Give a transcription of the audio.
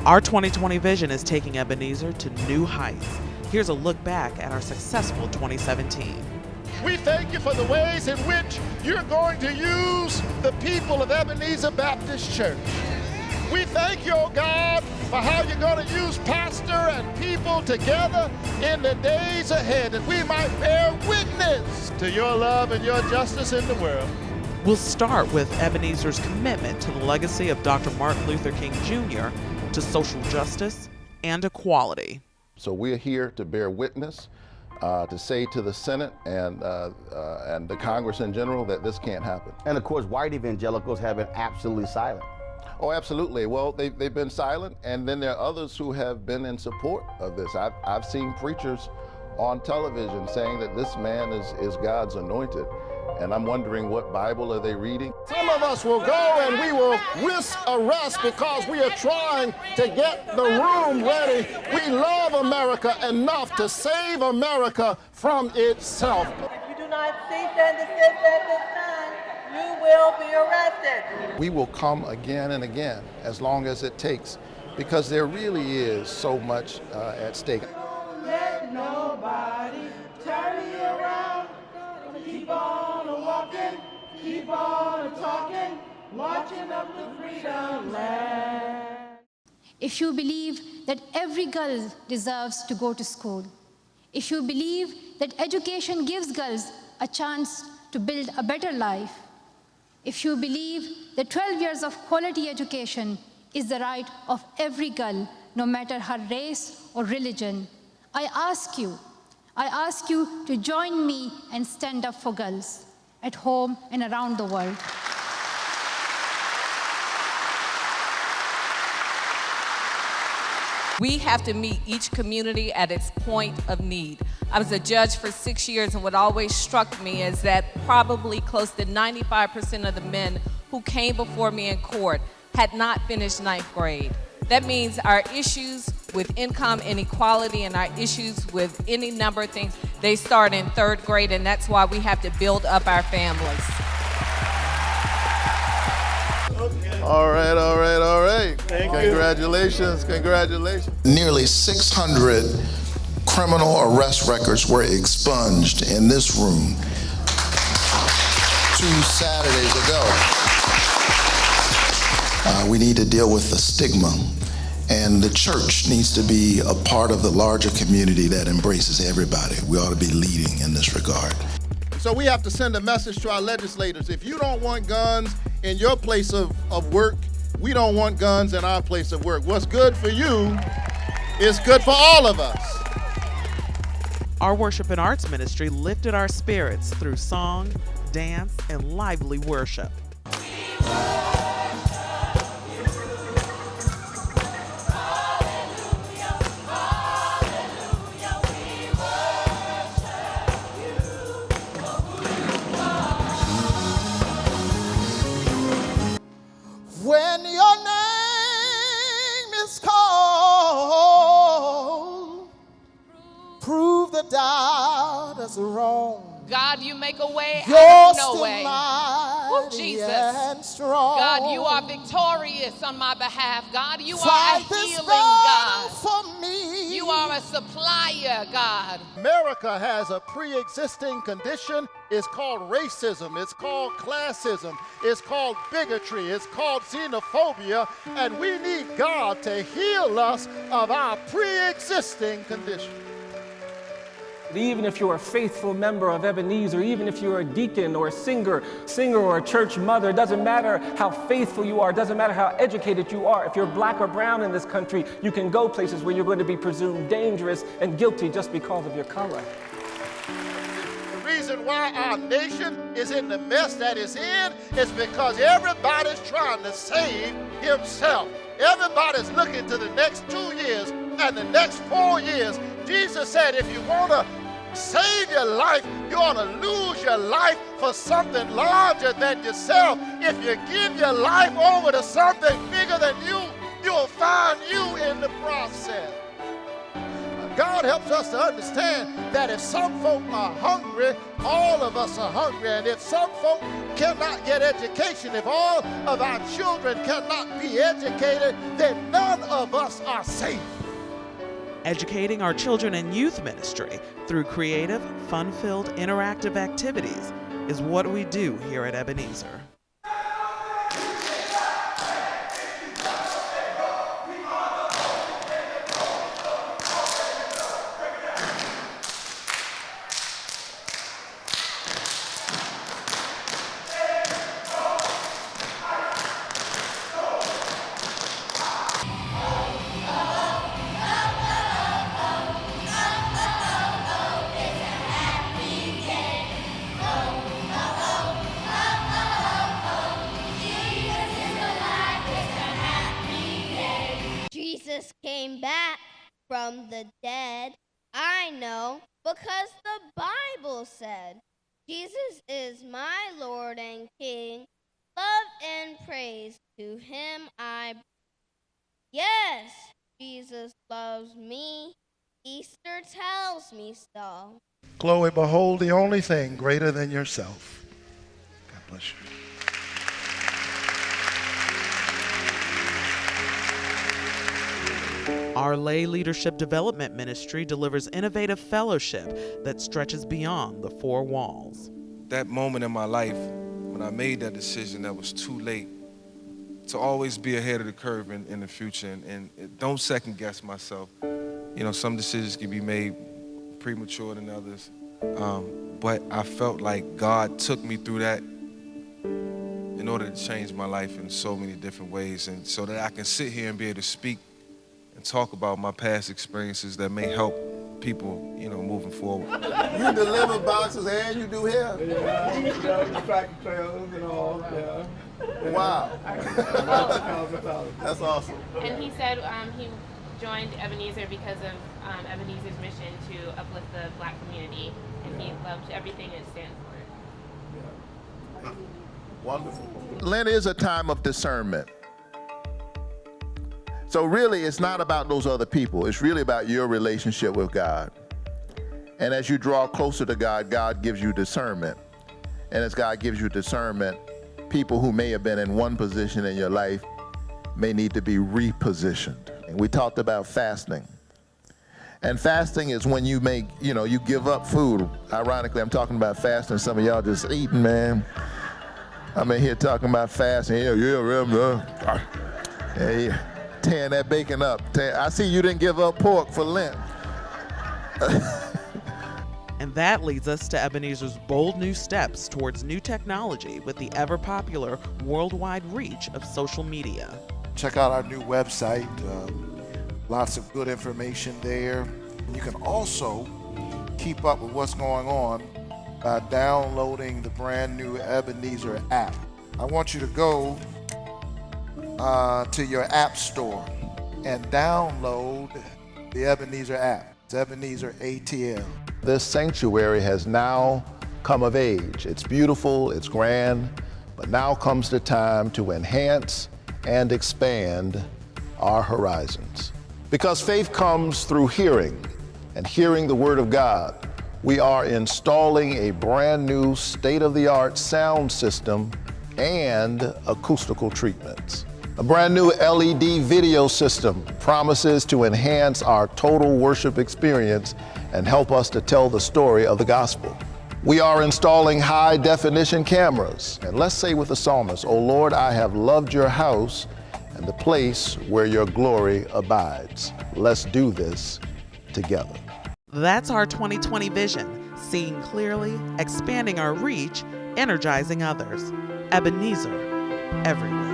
Our 2020 vision is taking Ebenezer to new heights. Here's a look back at our successful 2017. We thank you for the ways in which you're going to use the people of Ebenezer Baptist Church. We thank you, oh God, for how you're going to use pastor and people together in the days ahead, that we might bear witness to your love and your justice in the world. We'll start with Ebenezer's commitment to the legacy of Dr. Martin Luther King Jr. to social justice and equality. So we're here to bear witness, to say to the Senate and the Congress in general that this can't happen. And of course, white evangelicals have been absolutely silent. Oh, absolutely. Well, they've been silent, and then there are others who have been in support of this. I've seen preachers on television saying that this man is God's anointed. And I'm wondering, what Bible are they reading? Some of us will go and we will risk arrest because we are trying to get the room ready. We love America enough to save America from itself. If you do not cease and desist at this time, you will be arrested. We will come again and again, as long as it takes, because there really is so much at stake. Let nobody turn you around. Keep on walking, keep on talking, marching up the freedom land. If you believe that every girl deserves to go to school, if you believe that education gives girls a chance to build a better life, if you believe that 12 years of quality education is the right of every girl, no matter her race or religion, I ask you to join me and stand up for girls at home and around the world. We have to meet each community at its point of need. I was a judge for 6 years, and what always struck me is that probably close to 95% of the men who came before me in court had not finished 9th grade. That means our issues with income inequality and our issues with any number of things, they start in 3rd grade, and that's why we have to build up our families. All right. Congratulations. Nearly 600 criminal arrest records were expunged in this room 2 Saturdays ago. We need to deal with the stigma, and the church needs to be a part of the larger community that embraces everybody. We ought to be leading in this regard. So we have to send a message to our legislators. If you don't want guns in your place of work, we don't want guns in our place of work. What's good for you is good for all of us. Our worship and arts ministry lifted our spirits through song, dance, and lively worship. When your name is called, prove the doubters wrong. God, you make a way You're out of still no way. mighty Jesus. and strong. God, you are victorious on my behalf. God, you are a Fight this healing battle God. for me. You are a supplier, God. America has a pre-existing condition. It's called racism. It's called classism. It's called bigotry. It's called xenophobia. And we need God to heal us of our pre-existing condition. Even if you're a faithful member of Ebenezer, even if you're a deacon or a singer or a church mother, it doesn't matter how faithful you are, it doesn't matter how educated you are. If you're black or brown in this country, you can go places where you're going to be presumed dangerous and guilty just because of your color. The reason why our nation is in the mess that it's in is because everybody's trying to save himself. Everybody's looking to the next 2 years and the next 4 years. Jesus said, if you want to save your life, you ought to lose your life for something larger than yourself. If you give your life over to something bigger than you, you'll find you in the process. God God helps us to understand that if some folk are hungry, all of us are hungry. And if some folk cannot get education, if all of our children cannot be educated, then none of us are safe. Educating our children and youth ministry through creative, fun-filled, interactive activities is what we do here at Ebenezer. Jesus came back from the dead. I know because the Bible said, Jesus is my Lord and King. Love and praise to him Yes, Jesus loves me. Easter tells me so. Chloe, behold the only thing greater than yourself. God bless you. Our Lay Leadership Development Ministry delivers innovative fellowship that stretches beyond the four walls. That moment in my life when I made that decision that was too late to always be ahead of the curve in the future and don't second guess myself. You know, some decisions can be made premature than others, but I felt like God took me through that in order to change my life in so many different ways, and so that I can sit here and be able to speak and talk about my past experiences that may help people, you know, moving forward. You deliver boxes and you do hair? Yeah, tractor trailers and all, yeah. Wow. That's awesome. And he said he joined Ebenezer because of Ebenezer's mission to uplift the Black community, and he loved everything it stands for. Wonderful. Lent is a time of discernment. So really, it's not about those other people. It's really about your relationship with God. And as you draw closer to God, God gives you discernment. And as God gives you discernment, people who may have been in one position in your life may need to be repositioned. And we talked about fasting. And fasting is when you make, you give up food. Ironically, I'm talking about fasting. Some of y'all just eating, man. I'm in here talking about fasting. Yeah. Tearing that bacon up. I see you didn't give up pork for Lent. And that leads us to Ebenezer's bold new steps towards new technology with the ever-popular worldwide reach of social media. Check out our new website. Lots of good information there. You can also keep up with what's going on by downloading the brand new Ebenezer app. I want you to go to your app store and download the Ebenezer app. It's Ebenezer ATL. This sanctuary has now come of age. It's beautiful, it's grand, but now comes the time to enhance and expand our horizons. Because faith comes through hearing, and hearing the Word of God, we are installing a brand new state-of-the-art sound system and acoustical treatments. A brand new LED video system promises to enhance our total worship experience and help us to tell the story of the gospel. We are installing high-definition cameras, and let's say with the psalmist, "O Lord, I have loved your house and the place where your glory abides." Let's do this together. That's our 2020 vision, seeing clearly, expanding our reach, energizing others. Ebenezer, everywhere.